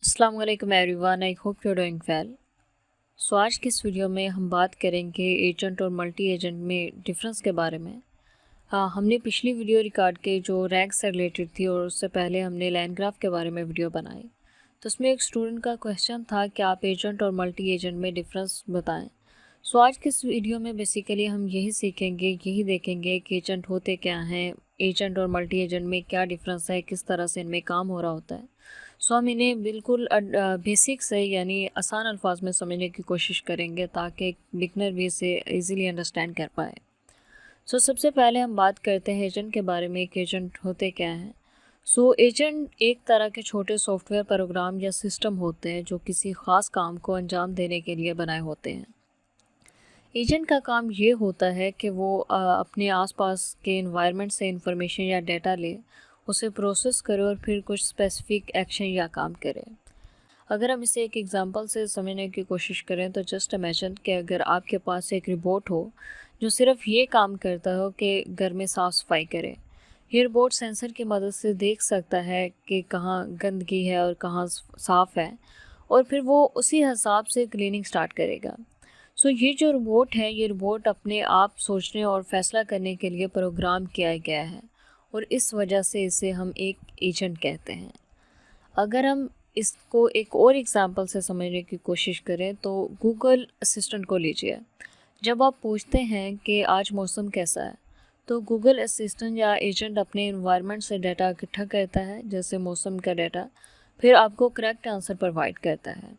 अस्सलाम वालेकुम everyone, I hope you are doing well. So आज की इस वीडियो में हम बात करेंगे एजेंट और मल्टी एजेंट में डिफरेंस के बारे में। हमने पिछली वीडियो रिकॉर्ड के जो रैंक से रिलेटेड थी और उससे पहले हमने लाइन ग्राफ के बारे में वीडियो बनाई। तो उसमें एक स्टूडेंट का क्वेश्चन था कि आप एजेंट और मल्टी एजेंट में डिफरेंस बताएं। सो आज के इस वीडियो में बेसिकली हम यही सीखेंगे, यही देखेंगे कि एजेंट होते क्या हैं, एजेंट और मल्टी एजेंट में क्या डिफरेंस है, किस तरह से इनमें काम हो रहा होता है। सो हम इन्हें बिल्कुल बेसिक से यानी आसान अल्फाज में समझने की कोशिश करेंगे ताकि एक बिगनर भी इसे इजीली अंडरस्टैंड कर पाए। सो सबसे पहले हम बात करते हैं एजेंट के बारे में कि एजेंट होते क्या हैं। सो एजेंट एक तरह के छोटे सॉफ्टवेयर प्रोग्राम या सिस्टम होते हैं जो किसी ख़ास काम को अंजाम देने के लिए बनाए होते हैं। एजेंट का काम ये होता है कि वो अपने आसपास के इन्वायरमेंट से इंफॉर्मेशन या डेटा ले, उसे प्रोसेस करे और फिर कुछ स्पेसिफिक एक्शन या काम करे। अगर हम इसे एक एग्जांपल से समझने की कोशिश करें तो जस्ट इमेजिन कि अगर आपके पास एक रोबोट हो जो सिर्फ ये काम करता हो कि घर में साफ़ सफाई करे। ये रोबोट सेंसर की मदद से देख सकता है कि कहाँ गंदगी है और कहाँ साफ़ है, और फिर वो उसी हिसाब से क्लीनिंग स्टार्ट करेगा। सो ये जो रोबोट है, ये रोबोट अपने आप सोचने और फैसला करने के लिए प्रोग्राम किया गया है, और इस वजह से इसे हम एक एजेंट कहते हैं। अगर हम इसको एक और एग्जांपल से समझने की कोशिश करें तो गूगल असिस्टेंट को लीजिए। जब आप पूछते हैं कि आज मौसम कैसा है, तो गूगल असिस्टेंट या एजेंट अपने इन्वायरमेंट से डाटा इकट्ठा करता है, जैसे मौसम का डाटा, फिर आपको करेक्ट आंसर प्रोवाइड करता है।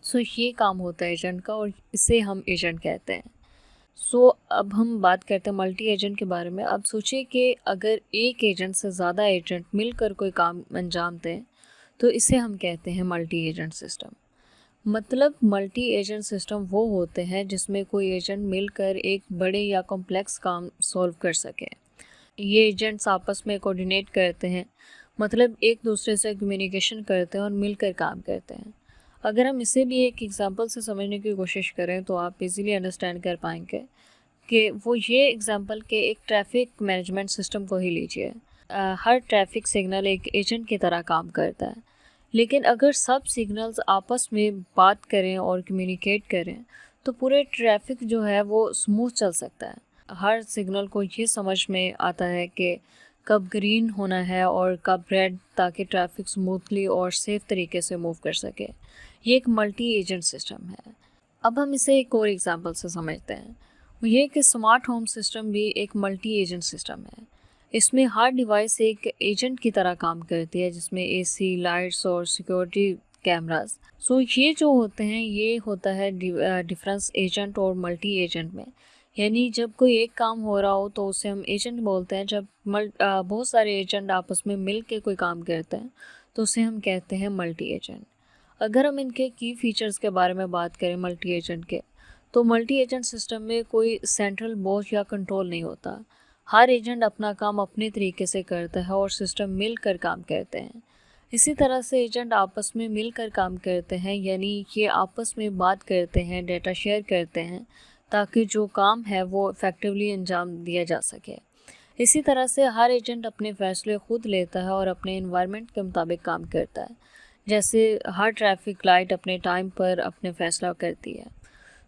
सो ये काम होता है एजेंट का, और इसे हम एजेंट कहते हैं। सो अब हम बात करते हैं मल्टी एजेंट के बारे में। अब सोचिए कि अगर एक एजेंट से ज़्यादा एजेंट मिलकर कोई काम अंजाम दें तो इसे हम कहते हैं मल्टी एजेंट सिस्टम। मतलब मल्टी एजेंट सिस्टम वो होते हैं जिसमें कोई एजेंट मिलकर एक बड़े या कॉम्प्लेक्स काम सॉल्व कर सके। ये एजेंट्स आपस में कोऑर्डिनेट करते हैं, मतलब एक दूसरे से कम्युनिकेशन करते हैं और मिलकर काम करते हैं। अगर हम इसे भी एक एग्जांपल से समझने की कोशिश करें तो आप इजीली अंडरस्टैंड कर पाएंगे कि वो ये एग्जांपल के एक ट्रैफिक मैनेजमेंट सिस्टम को ही लीजिए। हर ट्रैफिक सिग्नल एक एजेंट की तरह काम करता है, लेकिन अगर सब सिग्नल्स आपस में बात करें और कम्युनिकेट करें तो पूरे ट्रैफिक जो है वो स्मूथ चल सकता है। हर सिग्नल को ये समझ में आता है कि कब ग्रीन होना है और कब रेड, ताकि ट्रैफिक स्मूथली और सेफ तरीके से मूव कर सके। ये एक मल्टी एजेंट सिस्टम है। अब हम इसे एक और एग्जांपल से समझते हैं। वो ये कि स्मार्ट होम सिस्टम भी एक मल्टी एजेंट सिस्टम है। इसमें हर डिवाइस एक एजेंट की तरह काम करती है, जिसमें एसी, लाइट्स और सिक्योरिटी कैमरास। सो ये जो होते हैं, ये होता है डिफरेंस एजेंट और मल्टी एजेंट में। यानी जब कोई एक काम हो रहा हो तो उसे हम एजेंट बोलते हैं। जब बहुत सारे एजेंट आपस में मिल के कोई काम करते हैं तो उसे हम कहते हैं मल्टी एजेंट। अगर हम इनके की फीचर्स के बारे में बात करें मल्टी एजेंट के, तो मल्टी एजेंट सिस्टम में कोई सेंट्रल बॉस या कंट्रोल नहीं होता। हर एजेंट अपना काम अपने तरीके से करता है और सिस्टम मिलकर काम करते हैं। इसी तरह से एजेंट आपस में मिलकर काम करते हैं, यानी ये आपस में बात करते हैं, डेटा शेयर करते हैं, ताकि जो काम है वो इफ़ेक्टिवली अंजाम दिया जा सके। इसी तरह से हर एजेंट अपने फैसले खुद लेता है और अपने इन्वायरमेंट के मुताबिक काम करता है। जैसे हर ट्रैफिक लाइट अपने टाइम पर अपने फैसला करती है।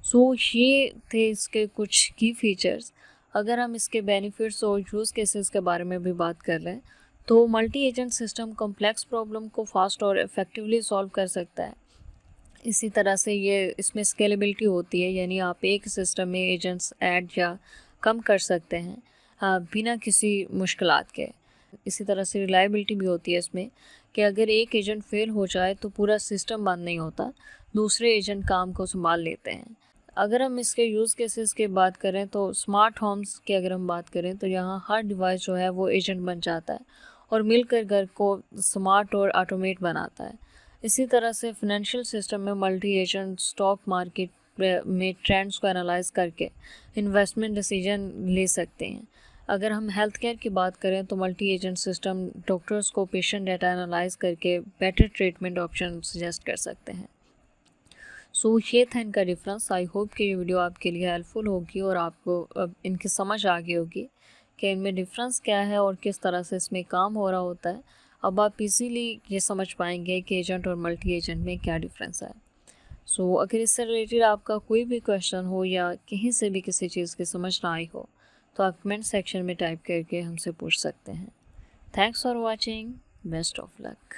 सो ये थे इसके कुछ की फीचर्स। अगर हम इसके बेनिफिट्स और यूज़ केसेस के बारे में भी बात कर लें तो multi agent system complex problem को फास्ट और इफ़ेक्टिवली सॉल्व कर सकता है। इसी तरह से ये इसमें स्केलेबिलिटी होती है, यानी आप एक सिस्टम में एजेंट्स ऐड या कम कर सकते हैं बिना किसी मुश्किलात के। इसी तरह से रिलायबिलिटी भी होती है इसमें, कि अगर एक एजेंट फेल हो जाए तो पूरा सिस्टम बंद नहीं होता, दूसरे एजेंट काम को संभाल लेते हैं। अगर हम इसके यूज़ केसेस की बात करें तो स्मार्ट होम्स की अगर हम बात करें तो यहाँ हर डिवाइस जो है वो एजेंट बन जाता है और मिलकर घर को स्मार्ट और ऑटोमेट बनाता है। इसी तरह से फाइनेंशियल सिस्टम में मल्टी एजेंट स्टॉक मार्केट में ट्रेंड्स को एनालाइज करके इन्वेस्टमेंट डिसीजन ले सकते हैं। अगर हम हेल्थ केयर की बात करें तो मल्टी एजेंट सिस्टम डॉक्टर्स को पेशेंट डाटा एनालाइज करके बेटर ट्रीटमेंट ऑप्शन सजेस्ट कर सकते हैं। सो ये था इनका डिफरेंस। आई होप कि ये वीडियो आपके लिए हेल्पफुल होगी और आपको अब इनकी समझ आ गई होगी कि इनमें डिफरेंस क्या है और किस तरह से इसमें काम हो रहा होता है। अब आप इजीली ये समझ पाएंगे कि एजेंट और मल्टी एजेंट में क्या डिफरेंस है। सो अगर इससे रिलेटेड आपका कोई भी क्वेश्चन हो या कहीं से भी किसी चीज़ की समझ ना आई हो तो आप कमेंट सेक्शन में टाइप करके हमसे पूछ सकते हैं। Thanks for watching, best of luck.